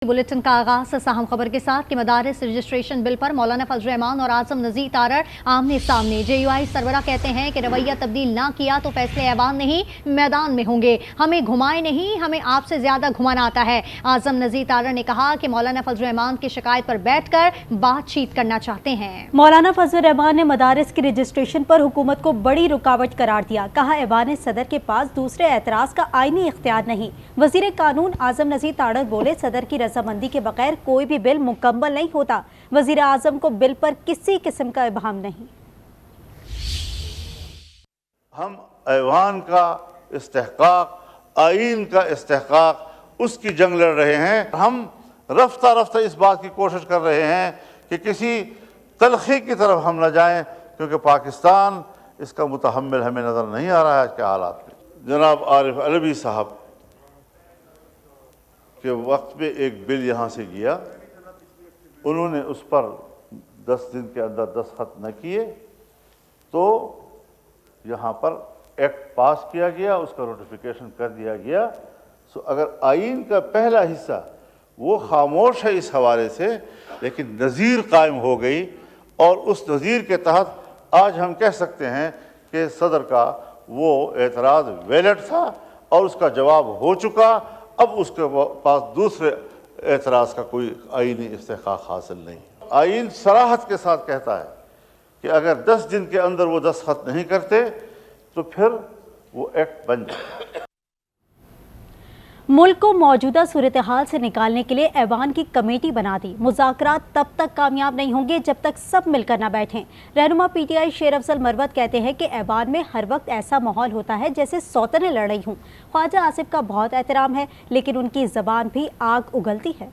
Bulletin का आगाज अहम खबर के साथ कि मदारिस रजिस्ट्रेशन बिल पर मौलाना फजल रहमान और आजम नज़ीर तारड़ आमने सामने। JUI सरबरा कहते हैं कि रवैया तब्दील ना किया तो फैसले ऐवान नहीं मैदान में होंगे। हमें घुमाए नहीं, हमें आपसे ज्यादा घुमाना आता है। आजम नज़ीर तारड़ ने कहा कि मौलाना फजल रहमान की शिकायत पर बैठकर बातचीत करना चाहते हैं। मौलाना फजल रहमान ने मदारिस की रजिस्ट्रेशन पर हुकूमत को बड़ी रुकावट करार दिया। कहा ऐवान सदर के पास दूसरे एतराज का आईनी इख्तियार नहीं। वजीर कानून आजम नज़ीर तारड़ बोले सदर की रजामंदी के बगैर कोई भी बिल मुकम्मल नहीं होता। वजीर आजम को बिल पर किसी किस्म का इबाहम नहीं। हम ऐवान का इस्तेहकाक, आईन का इस्तेहकाक उसकी जंग लड़ रहे हैं। हम रफ्ता रफ्ता इस बात की कोशिश कर रहे हैं कि किसी तलखी की तरफ हम न जाएं, क्योंकि पाकिस्तान इसका मुतहम्मिल हमें नज़र नहीं आ रहा है आज के हालात में। जनाब आरिफ अलवी साहब के वक्त में एक बिल यहाँ से गया, उन्होंने उस पर 10 दिन के अंदर दस्तखत न किए तो यहाँ पर एक्ट पास किया गया, उसका नोटिफिकेशन कर दिया गया। सो अगर आइन का पहला हिस्सा वो खामोश है इस हवाले से, लेकिन नज़ीर कायम हो गई और उस नज़ीर के तहत आज हम कह सकते हैं कि सदर का वो एतराज़ वैलिड था और उसका जवाब हो चुका। अब उसके पास दूसरे एतराज़ का कोई आईनी इस्तेहकाक हासिल नहीं। आइन सराहत के साथ कहता है कि अगर 10 दिन के अंदर वो दस्तखत नहीं करते तो फिर वो एक्ट बन जाए। मुल्क को मौजूदा सूरत हाल से निकालने के लिए ऐवान की कमेटी बना दी। मुज़ाकरात तब तक कामयाब नहीं होंगे जब तक सब मिलकर न बैठें। रहनुमा PTI शेर अफजल मरवत कहते हैं कि ऐवान में हर वक्त ऐसा माहौल होता है जैसे सौतने लड़ रही हूँ। ख्वाजा आसिफ का बहुत एहतराम है, लेकिन उनकी ज़बान भी आग उगलती है।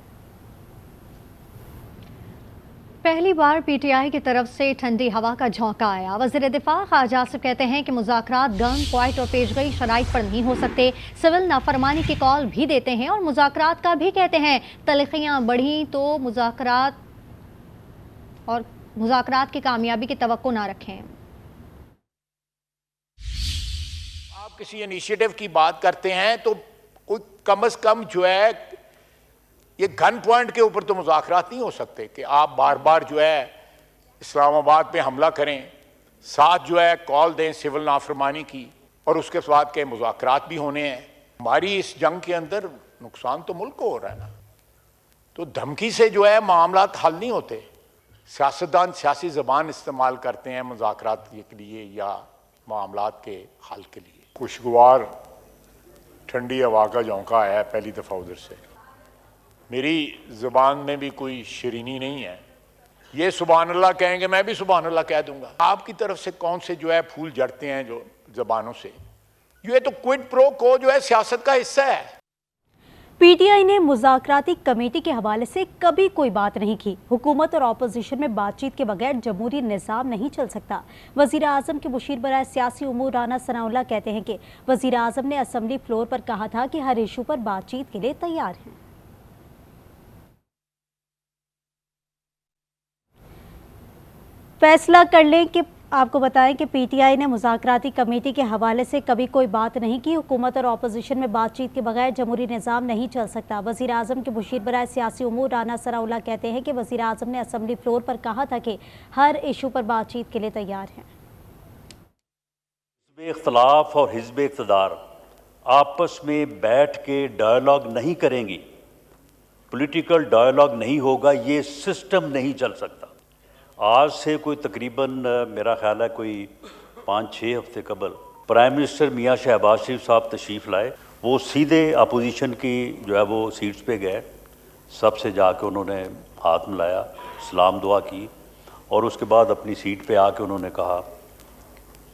पहली बार PTI की तरफ से ठंडी हवा का झोंका आया। वज़ीर दिफा ख्वाजा आसिफ कहते हैं कि मुज़ाकरात गन पॉइंट और पेशगई शराइत पर नहीं हो सकते। सिविल नाफरमानी की कॉल भी देते हैं और मुज़ाकरात का भी कहते हैं। तलखियाँ बढ़ी तो मुज़ाकरात की कामयाबी की तवक्को ना रखें। आप किसी इनिशिएटिव की बात करते हैं तो कोई कम से कम जो है ये गन पॉइंट के ऊपर तो मुज़ाकरात नहीं हो सकते कि आप बार बार जो है इस्लामाबाद पे हमला करें, साथ जो है कॉल दें सिविल नाफरमानी की और उसके बाद के मुज़ाकरात भी होने हैं। हमारी इस जंग के अंदर नुकसान तो मुल्क को हो रहा है ना, तो धमकी से जो है मामलात हल नहीं होते। सियासतदान सियासी ज़बान इस्तेमाल करते हैं मुज़ाकरात के लिए या मामलात के हल के लिए। खुशगवार ठंडी हवा का झोंका आया है पहली दफ़ा उधर से। मेरी ज़ुबान में भी कोई शरीनी नहीं है। ये सुभान अल्लाह कहेंगे, मैं भी सुभान अल्लाह कह दूंगा। आपकी तरफ से कौन से जो है फूल झड़ते हैं जो ज़बानों से, ये तो क्विड प्रो को जो है सियासत का हिस्सा है। PTI ने मुज़ाकराती कमेटी के हवाले से कभी कोई बात नहीं की। हुकूमत और अपोजिशन में बातचीत के बगैर जमहूरी निज़ाम नहीं चल सकता। वज़ीर आज़म के मुशीर बराए सियासी उमूर राना सनाउल्लाह कहते हैं कि वज़ीर आज़म ने असम्बली फ्लोर पर कहा था कि हर इशू पर बातचीत के लिए तैयार हैं। फैसला कर लें कि आपको बताएं कि PTI ने मुज़ाकराती कमेटी के हवाले से कभी कोई बात नहीं की। हुकूमत और अपोजिशन में बातचीत के बगैर जमहूरी निज़ाम नहीं चल सकता। वज़ीर आज़म के मुशीर बराए सियासी उमूर राना सनाउल्लाह कहते हैं कि वज़ीर आज़म ने असम्बली फ्लोर पर कहा था कि हर इशू पर बातचीत के लिए तैयार हैं। हिज़्ब इख्तिलाफ और हिज़्ब इक़्तिदार आपस में बैठ के डायलॉग नहीं करेंगी, पॉलिटिकल डायलॉग नहीं होगा, ये सिस्टम नहीं चल सकता। आज से कोई तकरीबन मेरा ख्याल है कोई 5-6 हफ्ते कबल प्राइम मिनिस्टर मियाँ शहबाज शरीफ साहब तशरीफ़ लाए। वो सीधे अपोजिशन की जो है वो सीट्स पे गए, सबसे जाके उन्होंने हाथ मिलाया, सलाम दुआ की और उसके बाद अपनी सीट पे आके उन्होंने कहा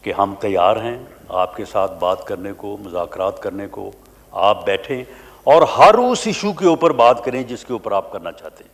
कि हम तैयार हैं आपके साथ बात करने को, मुज़ाकरात करने को। आप बैठें और हर उस इशू के ऊपर बात करें जिसके ऊपर आप करना चाहते हैं।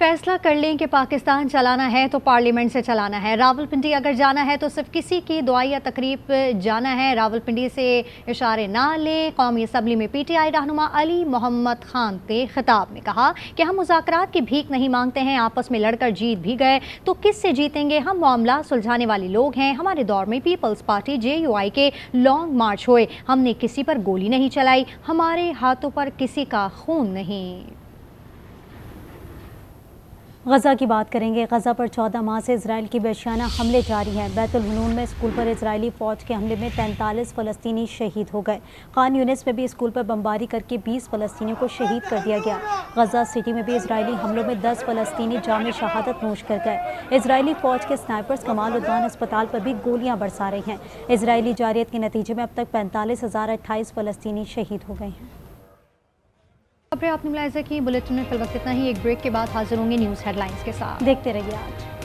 फैसला कर लें कि पाकिस्तान चलाना है तो पार्लियामेंट से चलाना है। रावलपिंडी अगर जाना है तो सिर्फ किसी की दुआ या तकरीब जाना है। रावलपिंडी से इशारे ना लें। कौमी असम्बली में PTI रहनुमा अली मोहम्मद खान ने खिताब में कहा कि हम मुज़ाकरात की भीख नहीं मांगते हैं, आपस में लड़कर जीत भी गए तो किससे जीतेंगे। हम मामला सुलझाने वाले लोग हैं। हमारे दौर में पीपल्स पार्टी JUI के लॉन्ग मार्च हुए, हमने किसी पर गोली नहीं चलाई, हमारे हाथों पर किसी का खून नहीं। गज़ा की बात करेंगे। गज़ा पर 14 माह से इजराइल की बेशियाना हमले जारी हैं। बैतुल हुनून में स्कूल पर इजरायली फ़ौज के हमले में 43 फ़लस्तीनी शहीद हो गए। खान यूनिस में भी स्कूल पर बमबारी करके 20 फ़लस्तीनियों को शहीद कर दिया गया। गज़ा सिटी में भी इजरायली हमलों में 10 फ़लस्तीनी जाम शहादत नोश कर गए। इजरायली फ़ौज के स्नाइपर्स कमाल उद्वान अस्पताल पर भी गोलियाँ बरसा रही हैं। इजरायली जारियत के नतीजे में अब तक 45,028 फ़लस्तीनी शहीद हो गए हैं। खबरें आपने मुलाहिजा की। बुलेटिन में फिल वक्त इतना ही। एक ब्रेक के बाद हाजिर होंगे न्यूज़ हेडलाइंस के साथ। देखते रहिए आज।